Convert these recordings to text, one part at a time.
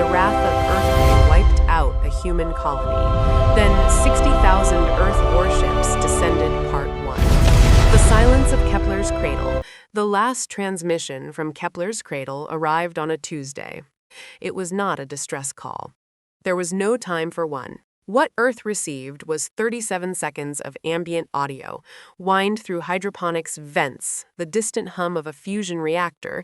the wrath of Earth wiped out a human colony. Then 60,000 Earth warships descended. Part 1. The silence of Kepler's Cradle. The last transmission from Kepler's Cradle arrived on a Tuesday. It was not a distress call. There was no time for one. What Earth received was 37 seconds of ambient audio, whined through hydroponics vents, the distant hum of a fusion reactor,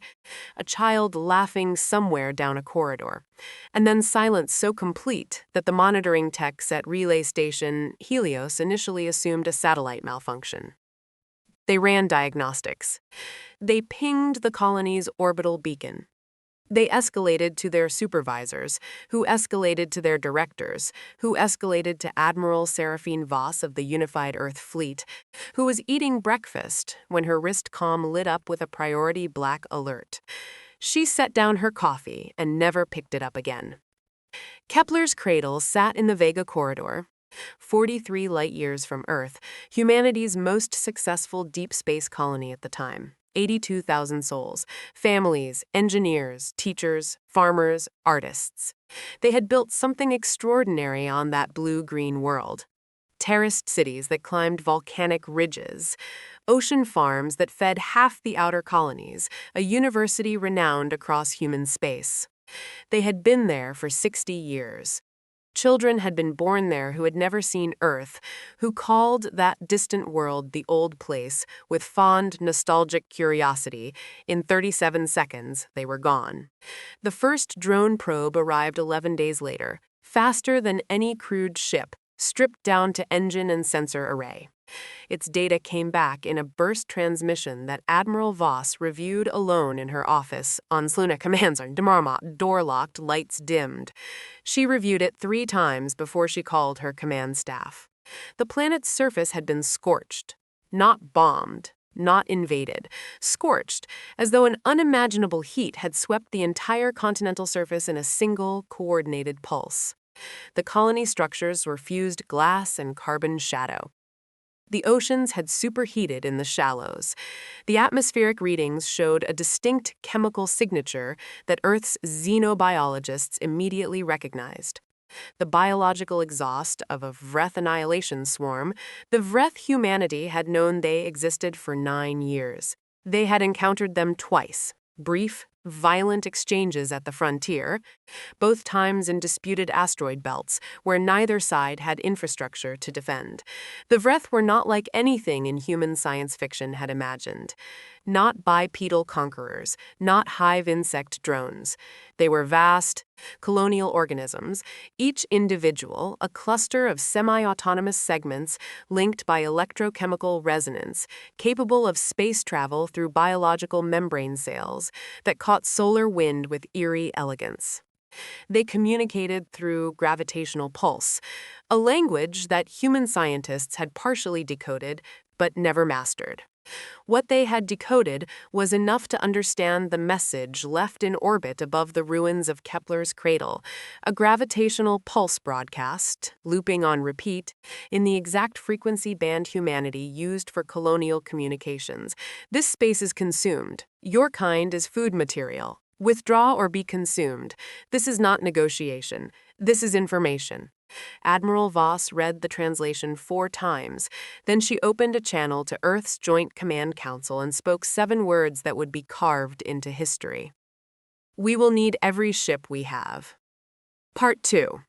a child laughing somewhere down a corridor, and then silence so complete that the monitoring techs at relay station Helios initially assumed a satellite malfunction. They ran diagnostics. They pinged the colony's orbital beacon. They escalated to their supervisors, who escalated to their directors, who escalated to Admiral Seraphine Voss of the Unified Earth Fleet, who was eating breakfast when her wrist comm lit up with a priority black alert. She set down her coffee and never picked it up again. Kepler's Cradle sat in the Vega Corridor, 43 light-years from Earth, humanity's most successful deep space colony at the time. 82,000 souls, families, engineers, teachers, farmers, artists. They had built something extraordinary on that blue-green world. Terraced cities that climbed volcanic ridges, ocean farms that fed half the outer colonies, a university renowned across human space. They had been there for 60 years. Children had been born there who had never seen Earth, who called that distant world the old place with fond, nostalgic curiosity. In 37 seconds, they were gone. The first drone probe arrived 11 days later, faster than any crewed ship, stripped down to engine and sensor array. Its data came back in a burst transmission that Admiral Voss reviewed alone in her office on Sluna commands on door locked, lights dimmed. She reviewed it 3 times before she called her command staff. The planet's surface had been scorched, not bombed, not invaded, scorched, as though an unimaginable heat had swept the entire continental surface in a single, coordinated pulse. The colony structures were fused glass and carbon shadow. The oceans had superheated in the shallows. The atmospheric readings showed a distinct chemical signature that Earth's xenobiologists immediately recognized. The biological exhaust of a Vreth annihilation swarm, the Vreth humanity had known they existed for 9 years. They had encountered them twice, brief, violent exchanges at the frontier, both times in disputed asteroid belts, where neither side had infrastructure to defend. The Vreth were not like anything in human science fiction had imagined. Not bipedal conquerors, not hive insect drones. They were vast, colonial organisms, each individual a cluster of semi-autonomous segments linked by electrochemical resonance, capable of space travel through biological membrane sails that caught solar wind with eerie elegance. They communicated through gravitational pulse, a language that human scientists had partially decoded but never mastered. What they had decoded was enough to understand the message left in orbit above the ruins of Kepler's Cradle, a gravitational pulse broadcast, looping on repeat, in the exact frequency band humanity used for colonial communications. This space is consumed. Your kind is food material. Withdraw or be consumed. This is not negotiation. This is information. Admiral Voss read the translation 4 times. Then she opened a channel to Earth's Joint Command Council and spoke 7 words that would be carved into history. We will need every ship we have. Part 2.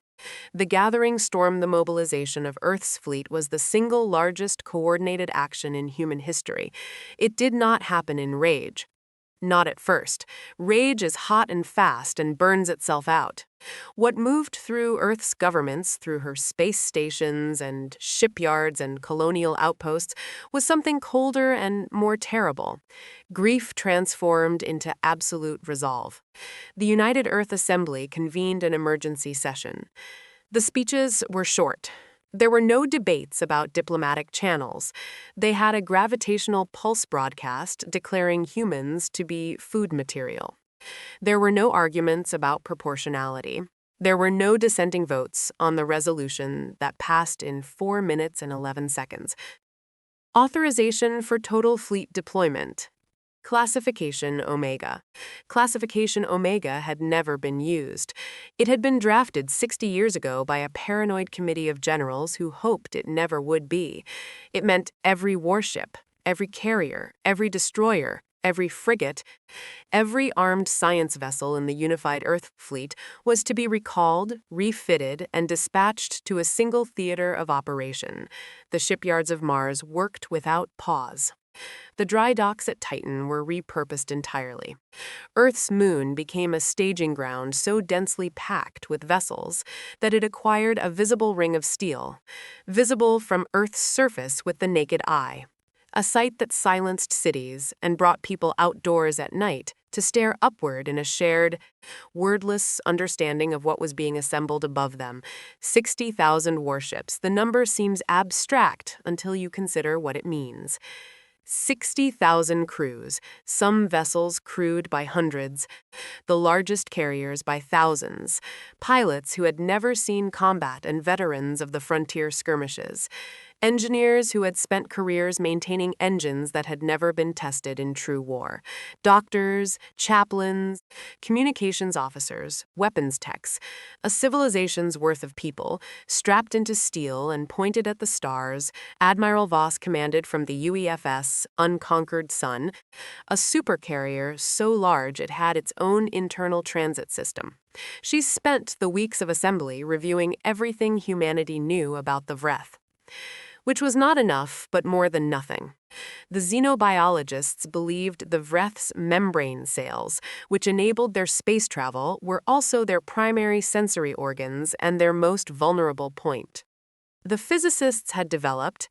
The gathering stormed the mobilization of Earth's fleet was the single largest coordinated action in human history. It did not happen in rage. Not at first. Rage is hot and fast and burns itself out. What moved through Earth's governments, through her space stations and shipyards and colonial outposts, was something colder and more terrible. Grief transformed into absolute resolve. The United Earth Assembly convened an emergency session. The speeches were short. There were no debates about diplomatic channels. They had a gravitational pulse broadcast declaring humans to be food material. There were no arguments about proportionality. There were no dissenting votes on the resolution that passed in 4 minutes and 11 seconds. Authorization for total fleet deployment. Classification Omega. Classification Omega had never been used. It had been drafted 60 years ago by a paranoid committee of generals who hoped it never would be. It meant every warship, every carrier, every destroyer, every frigate, every armed science vessel in the unified Earth fleet was to be recalled, refitted, and dispatched to a single theater of operation. The shipyards of Mars worked without pause. The dry docks at Titan were repurposed entirely. Earth's moon became a staging ground so densely packed with vessels that it acquired a visible ring of steel, visible from Earth's surface with the naked eye. A sight that silenced cities and brought people outdoors at night to stare upward in a shared, wordless understanding of what was being assembled above them. 60,000 warships. The number seems abstract until you consider what it means. 60,000 crews, some vessels crewed by hundreds, the largest carriers by thousands, pilots who had never seen combat and veterans of the frontier skirmishes, engineers who had spent careers maintaining engines that had never been tested in true war, doctors, chaplains, communications officers, weapons techs, a civilization's worth of people, strapped into steel and pointed at the stars. Admiral Voss commanded from the UEFS, Unconquered Sun, a supercarrier so large it had its own internal transit system. She spent the weeks of assembly reviewing everything humanity knew about the Vreth. Which was not enough, but more than nothing. The xenobiologists believed the Vreth's membrane sails, which enabled their space travel, were also their primary sensory organs and their most vulnerable point. The physicists had developed,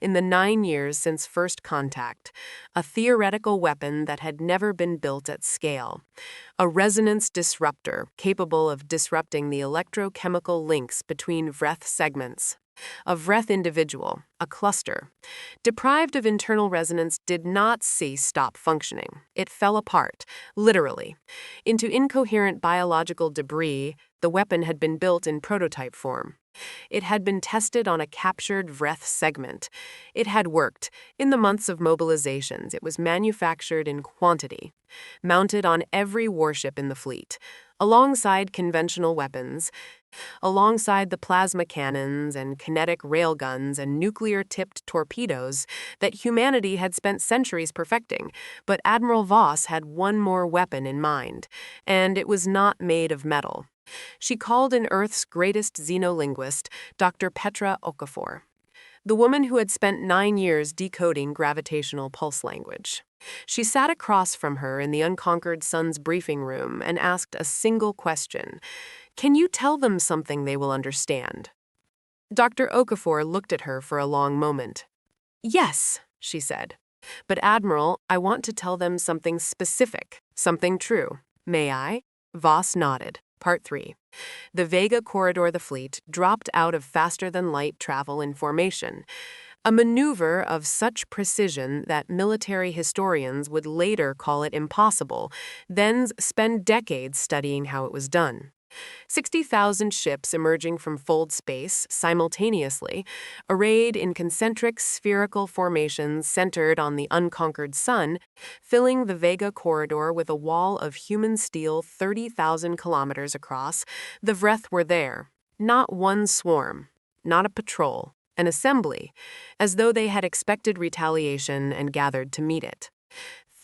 in the 9 years since first contact, a theoretical weapon that had never been built at scale, a resonance disruptor capable of disrupting the electrochemical links between Vreth segments. A Vreth individual, a cluster, deprived of internal resonance, did not stop functioning. It fell apart, literally, into incoherent biological debris. The weapon had been built in prototype form. It had been tested on a captured Vreth segment. It had worked. In the months of mobilizations, it was manufactured in quantity, mounted on every warship in the fleet, alongside conventional weapons, alongside the plasma cannons and kinetic railguns and nuclear-tipped torpedoes that humanity had spent centuries perfecting. But Admiral Voss had one more weapon in mind, and it was not made of metal. She called in Earth's greatest xenolinguist, Dr. Petra Okafor, the woman who had spent 9 years decoding gravitational pulse language. She sat across from her in the Unconquered Sun's briefing room and asked a single question. Can you tell them something they will understand? Dr. Okafor looked at her for a long moment. Yes, she said. But Admiral, I want to tell them something specific, something true. May I? Voss nodded. Part 3. The Vega Corridor the fleet dropped out of faster-than-light travel in formation, a maneuver of such precision that military historians would later call it impossible, then spend decades studying how it was done. 60,000 ships emerging from fold space simultaneously, arrayed in concentric spherical formations centered on the unconquered sun, filling the Vega Corridor with a wall of human steel 30,000 kilometers across. The Vreth were there. Not one swarm, not a patrol, an assembly, as though they had expected retaliation and gathered to meet it.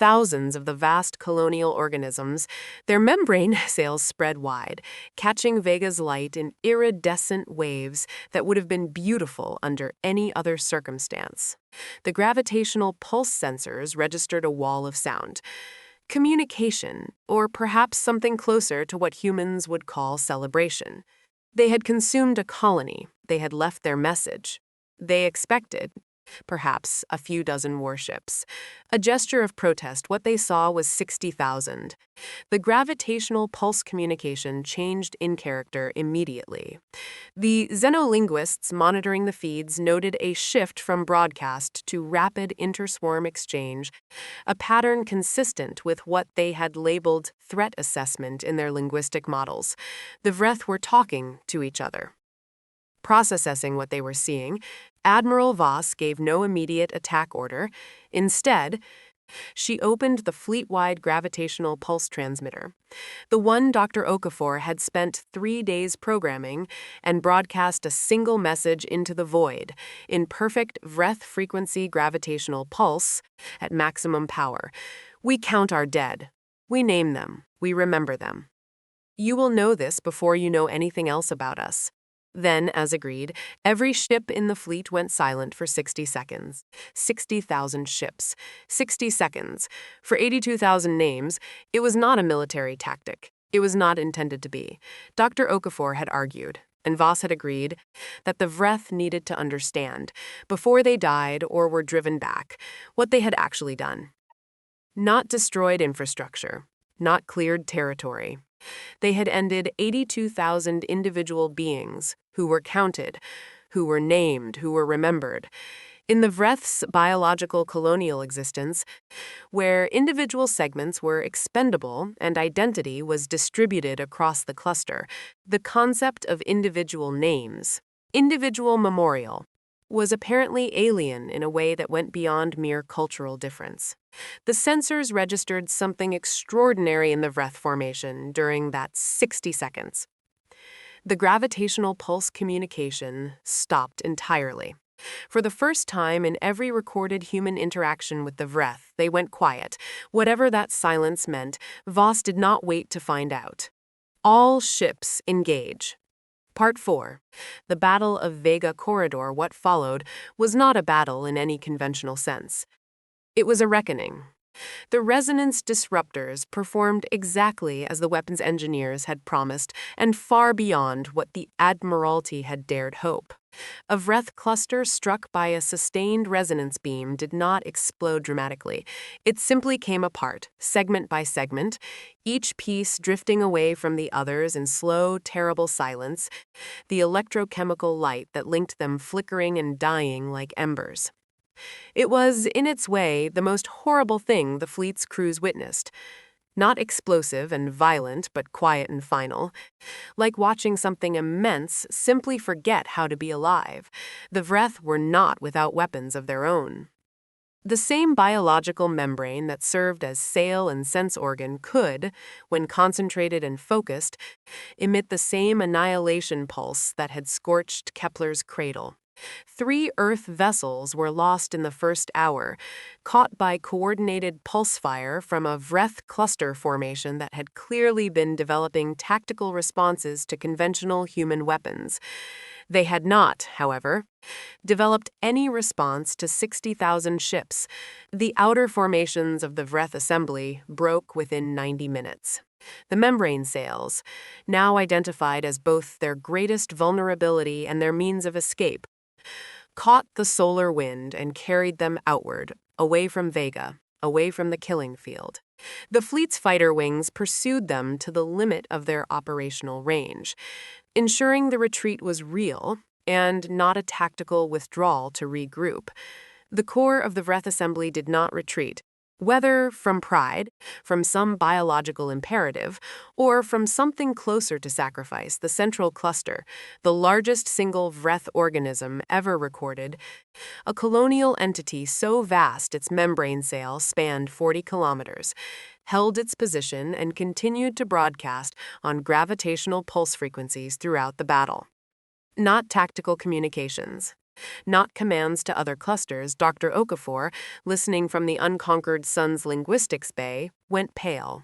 Thousands of the vast colonial organisms, their membrane sails spread wide, catching Vega's light in iridescent waves that would have been beautiful under any other circumstance. The gravitational pulse sensors registered a wall of sound. Communication, or perhaps something closer to what humans would call celebration. They had consumed a colony. They had left their message. They expected, perhaps, a few dozen warships. A gesture of protest. What they saw was 60,000. The gravitational pulse communication changed in character immediately. The xenolinguists monitoring the feeds noted a shift from broadcast to rapid interswarm exchange, a pattern consistent with what they had labeled threat assessment in their linguistic models. The Vreth were talking to each other. Processing what they were seeing, Admiral Voss gave no immediate attack order. Instead, She opened the fleet-wide gravitational pulse transmitter, the one Dr. Okafor had spent 3 days programming, and broadcast a single message into the void, in perfect Vreth frequency gravitational pulse, at maximum power. We count our dead. We name them. We remember them. You will know this before you know anything else about us. Then, as agreed, every ship in the fleet went silent for 60 seconds. 60,000 ships. 60 seconds. For 82,000 names, it was not a military tactic. It was not intended to be. Dr. Okafor had argued, and Voss had agreed, that the Vreth needed to understand, before they died or were driven back, what they had actually done. Not destroyed infrastructure. Not cleared territory. They had ended 82,000 individual beings who were counted, who were named, who were remembered. In the Vreth's biological colonial existence, where individual segments were expendable and identity was distributed across the cluster, the concept of individual names, individual memorial, was apparently alien in a way that went beyond mere cultural difference. The sensors registered something extraordinary in the Vreth formation during that 60 seconds. The gravitational pulse communication stopped entirely. For the first time in every recorded human interaction with the Vreth, they went quiet. Whatever that silence meant, Voss did not wait to find out. All ships engage. Part 4. The Battle of Vega Corridor, what followed, was not a battle in any conventional sense. It was a reckoning. The resonance disruptors performed exactly as the weapons engineers had promised and far beyond what the Admiralty had dared hope. A Vreth cluster struck by a sustained resonance beam did not explode dramatically. It simply came apart, segment by segment, each piece drifting away from the others in slow, terrible silence, the electrochemical light that linked them flickering and dying like embers. It was, in its way, the most horrible thing the fleet's crews witnessed. Not explosive and violent, but quiet and final. Like watching something immense simply forget how to be alive. The Vreth were not without weapons of their own. The same biological membrane that served as sail and sense organ could, when concentrated and focused, emit the same annihilation pulse that had scorched Kepler's Cradle. 3 Earth vessels were lost in the first hour, caught by coordinated pulse fire from a Vreth cluster formation that had clearly been developing tactical responses to conventional human weapons. They had not, however, developed any response to 60,000 ships. The outer formations of the Vreth assembly broke within 90 minutes. The membrane sails, now identified as both their greatest vulnerability and their means of escape, caught the solar wind and carried them outward, away from Vega, away from the killing field. The fleet's fighter wings pursued them to the limit of their operational range, ensuring the retreat was real and not a tactical withdrawal to regroup. The core of the Vreth assembly did not retreat, whether from pride, from some biological imperative, or from something closer to sacrifice. The central cluster, the largest single Vreth organism ever recorded, a colonial entity so vast its membrane sail spanned 40 kilometers, held its position and continued to broadcast on gravitational pulse frequencies throughout the battle. Not tactical communications. Not commands to other clusters. Dr. Okafor, listening from the unconquered sun's linguistics bay, went pale.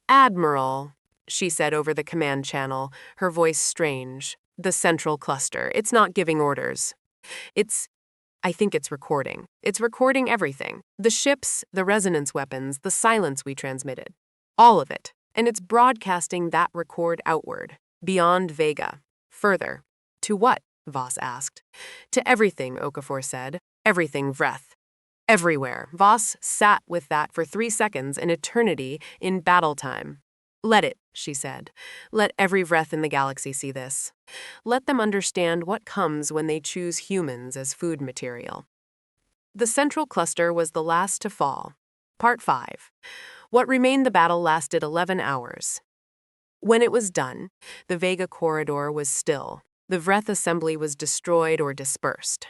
"Admiral," she said over the command channel, her voice strange. "The central cluster. It's not giving orders. I think it's recording. It's recording everything. The ships, the resonance weapons, the silence we transmitted. All of it. And it's broadcasting that record outward, beyond Vega. Further. To what?" Voss asked. "To everything," Okafor said. "Everything Vreth. Everywhere." Voss sat with that for 3 seconds, an eternity, in battle time. "Let it," she said. "Let every Vreth in the galaxy see this. Let them understand what comes when they choose humans as food material." The central cluster was the last to fall. Part 5. What remained the battle lasted 11 hours. When it was done, the Vega Corridor was still. The Vreth assembly was destroyed or dispersed.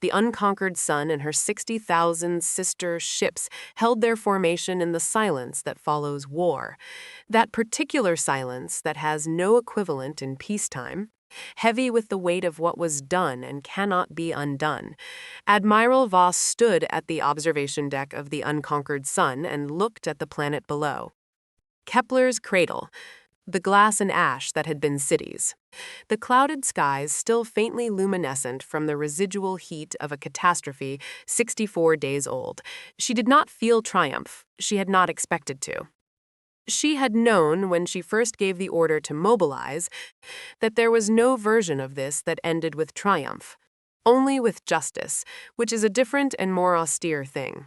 The unconquered sun and her 60,000 sister ships held their formation in the silence that follows war. That particular silence that has no equivalent in peacetime, heavy with the weight of what was done and cannot be undone. Admiral Voss stood at the observation deck of the unconquered sun and looked at the planet below. Kepler's Cradle, the glass and ash that had been cities. The clouded skies still faintly luminescent from the residual heat of a catastrophe 64 days old. She did not feel triumph. She had not expected to. She had known when she first gave the order to mobilize that there was no version of this that ended with triumph, only with justice, which is a different and more austere thing.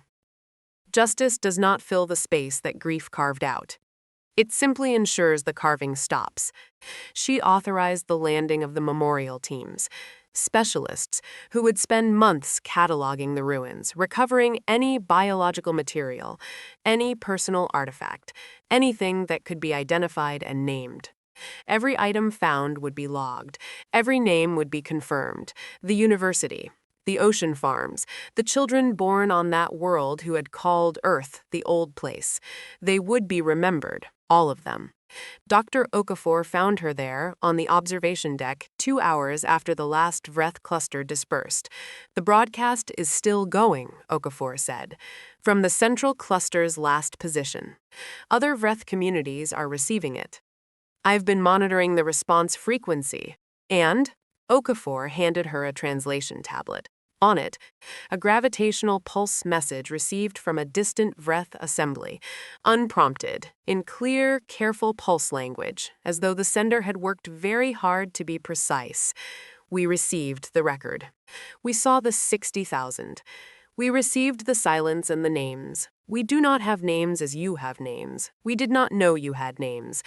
Justice does not fill the space that grief carved out. It simply ensures the carving stops. She authorized the landing of the memorial teams, specialists who would spend months cataloging the ruins, recovering any biological material, any personal artifact, anything that could be identified and named. Every item found would be logged. Every name would be confirmed. The university, the ocean farms, the children born on that world who had called Earth the old place. They would be remembered, all of them. Dr. Okafor found her there, on the observation deck, 2 hours after the last Vreth cluster dispersed. The broadcast is still going, Okafor said, from the central cluster's last position. Other Vreth communities are receiving it. I've been monitoring the response frequency, and Okafor handed her a translation tablet. On it, a gravitational pulse message received from a distant Vreth assembly, unprompted, in clear, careful pulse language, as though the sender had worked very hard to be precise. We received the record. We saw the 60,000. We received the silence and the names. We do not have names as you have names. We did not know you had names.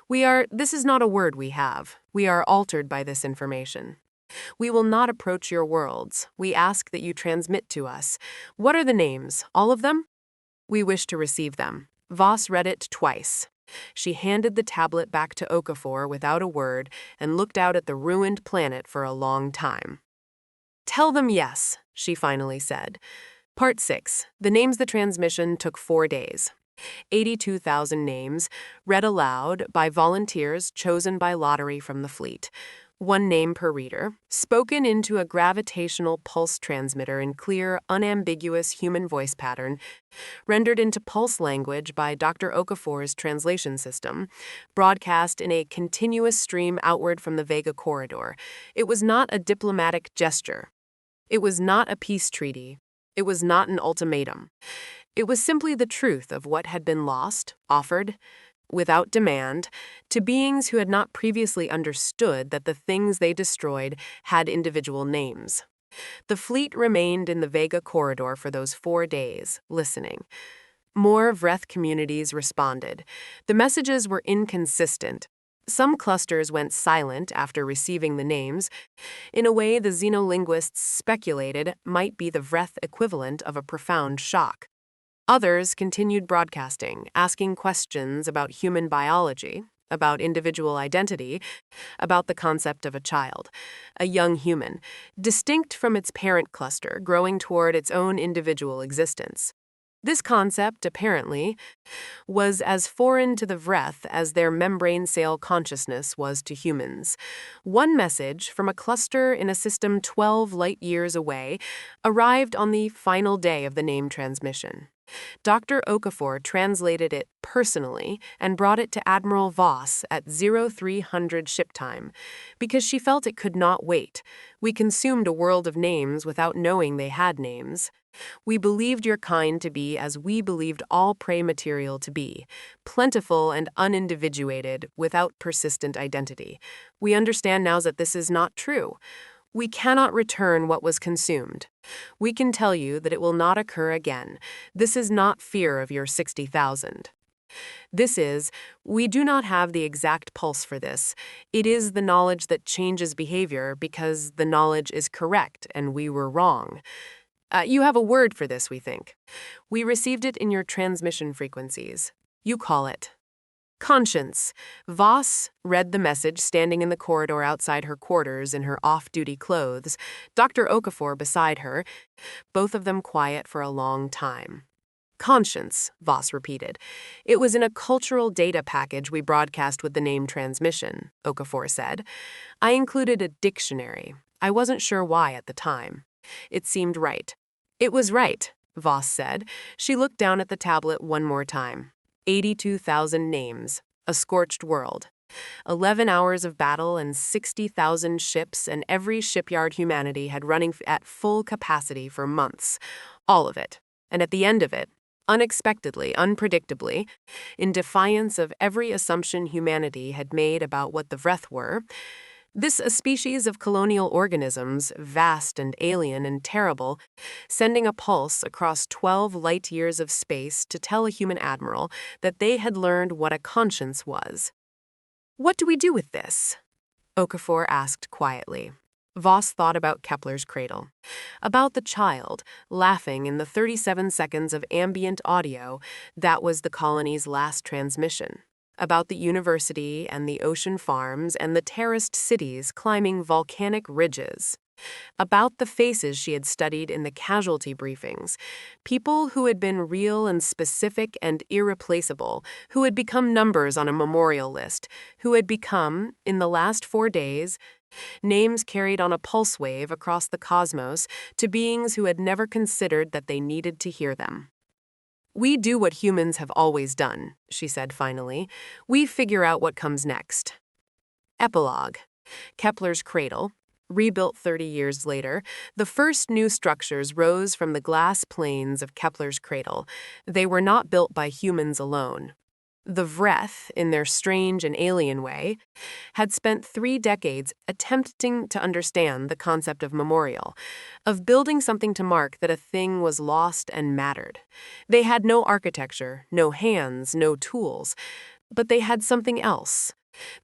This is not a word we have. We are altered by this information. We will not approach your worlds. We ask that you transmit to us. What are the names? All of them? We wish to receive them. Voss read it twice. She handed the tablet back to Okafor without a word and looked out at the ruined planet for a long time. Tell them yes, she finally said. Part 6. The transmission took 4 days. 82,000 names, read aloud by volunteers chosen by lottery from the fleet. 1 name per reader, spoken into a gravitational pulse transmitter in clear, unambiguous human voice pattern, rendered into pulse language by Dr. Okafor's translation system, broadcast in a continuous stream outward from the Vega Corridor. It was not a diplomatic gesture. It was not a peace treaty. It was not an ultimatum. It was simply the truth of what had been lost, offered, without demand, to beings who had not previously understood that the things they destroyed had individual names. The fleet remained in the Vega Corridor for those 4 days, listening. More Vreth communities responded. The messages were inconsistent. Some clusters went silent after receiving the names, in a way the xenolinguists speculated might be the Vreth equivalent of a profound shock. Others continued broadcasting, asking questions about human biology, about individual identity, about the concept of a child, a young human, distinct from its parent cluster, growing toward its own individual existence. This concept, apparently, was as foreign to the Vreth as their membrane cell consciousness was to humans. One message from a cluster in a system 12 light-years away arrived on the final day of the name transmission. Dr. Okafor translated it personally and brought it to Admiral Voss at 0300 ship time, because she felt it could not wait. We consumed a world of names without knowing they had names. We believed your kind to be as we believed all prey material to be, plentiful and unindividuated, without persistent identity. We understand now that this is not true. We cannot return what was consumed. We can tell you that it will not occur again. This is not fear of your 60,000. This is, we do not have the exact pulse for this. It is the knowledge that changes behavior because the knowledge is correct and we were wrong. You have a word for this, we think. We received it in your transmission frequencies. You call it Conscience. Voss read the message standing in the corridor outside her quarters in her off-duty clothes, Dr. Okafor beside her, both of them quiet for a long time. Conscience, Voss repeated. It was in a cultural data package we broadcast with the name transmission, Okafor said. I included a dictionary. I wasn't sure why at the time. It seemed right. It was right, Voss said. She looked down at the tablet one more time. 82,000 names. A scorched world. 11 hours of battle and 60,000 ships, and every shipyard humanity had running at full capacity for months. All of it. And at the end of it, unexpectedly, unpredictably, in defiance of every assumption humanity had made about what the Vreth were, this a species of colonial organisms, vast and alien and terrible, sending a pulse across 12 light years of space to tell a human admiral that they had learned what a conscience was. What do we do with this? Okafor asked quietly. Voss thought about Kepler's cradle, about the child laughing in the 37 seconds of ambient audio that was the colony's last transmission, about the university and the ocean farms and the terraced cities climbing volcanic ridges, about the faces she had studied in the casualty briefings, people who had been real and specific and irreplaceable, who had become numbers on a memorial list, who had become, in the last 4 days, names carried on a pulse wave across the cosmos to beings who had never considered that they needed to hear them. We do what humans have always done, she said finally. We figure out what comes next. Epilogue. Kepler's cradle. Rebuilt 30 years later, the first new structures rose from the glass plains of Kepler's cradle. They were not built by humans alone. The Vreth, in their strange and alien way, had spent 3 decades attempting to understand the concept of memorial, of building something to mark that a thing was lost and mattered. They had no architecture, no hands, no tools, but they had something else.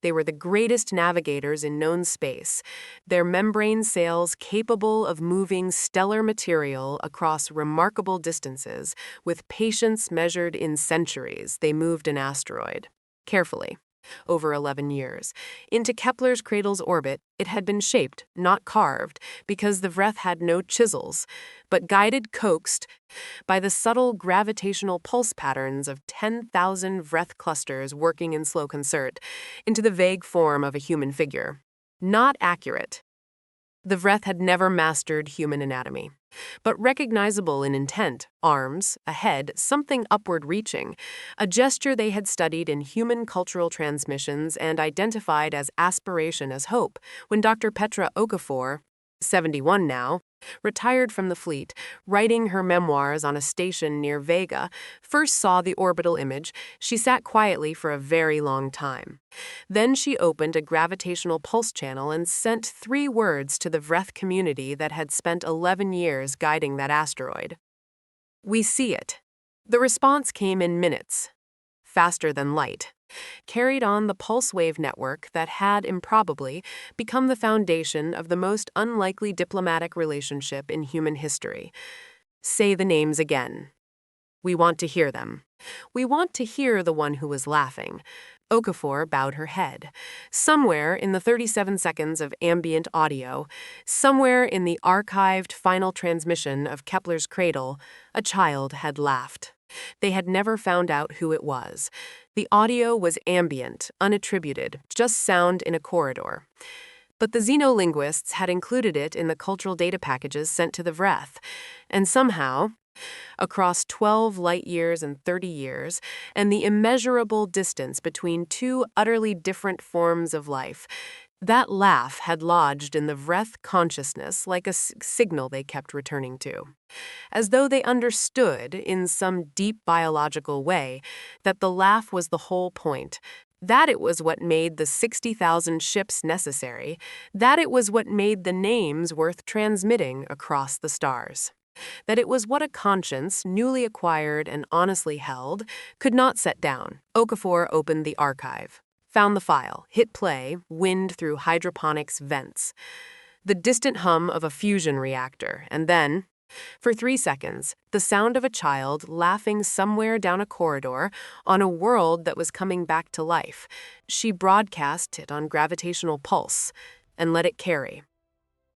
They were the greatest navigators in known space, their membrane sails capable of moving stellar material across remarkable distances. With patience measured in centuries, they moved an asteroid. Carefully, over 11 years. Into Kepler's cradle's orbit, it had been shaped, not carved, because the Vreth had no chisels, but guided, coaxed, by the subtle gravitational pulse patterns of 10,000 Vreth clusters working in slow concert, into the vague form of a human figure. Not accurate. The Vreth had never mastered human anatomy, but recognizable in intent, arms, a head, something upward-reaching, a gesture they had studied in human cultural transmissions and identified as aspiration as hope when Dr. Petra Okafor, 71 now, retired from the fleet, writing her memoirs on a station near Vega, first saw the orbital image. She sat quietly for a very long time. Then she opened a gravitational pulse channel and sent 3 words to the Vreth community that had spent 11 years guiding that asteroid. We see it. The response came in minutes, faster than light, carried on the pulse wave network that had, improbably, become the foundation of the most unlikely diplomatic relationship in human history. Say the names again. We want to hear them. We want to hear the one who was laughing. Okafor bowed her head. Somewhere in the 37 seconds of ambient audio, somewhere in the archived final transmission of Kepler's cradle, a child had laughed. They had never found out who it was. The audio was ambient, unattributed, just sound in a corridor. But the xenolinguists had included it in the cultural data packages sent to the Vreth, and somehow, across 12 light years and 30 years, and the immeasurable distance between 2 utterly different forms of life, that laugh had lodged in the Vreth consciousness like a signal they kept returning to, as though they understood, in some deep biological way, that the laugh was the whole point, that it was what made the 60,000 ships necessary, that it was what made the names worth transmitting across the stars, that it was what a conscience, newly acquired and honestly held, could not set down. Okafor opened the archive. Found the file, hit play, wind through hydroponics vents. The distant hum of a fusion reactor, and then, For 3 seconds, the sound of a child laughing somewhere down a corridor on a world that was coming back to life. She broadcast it on gravitational pulse and let it carry.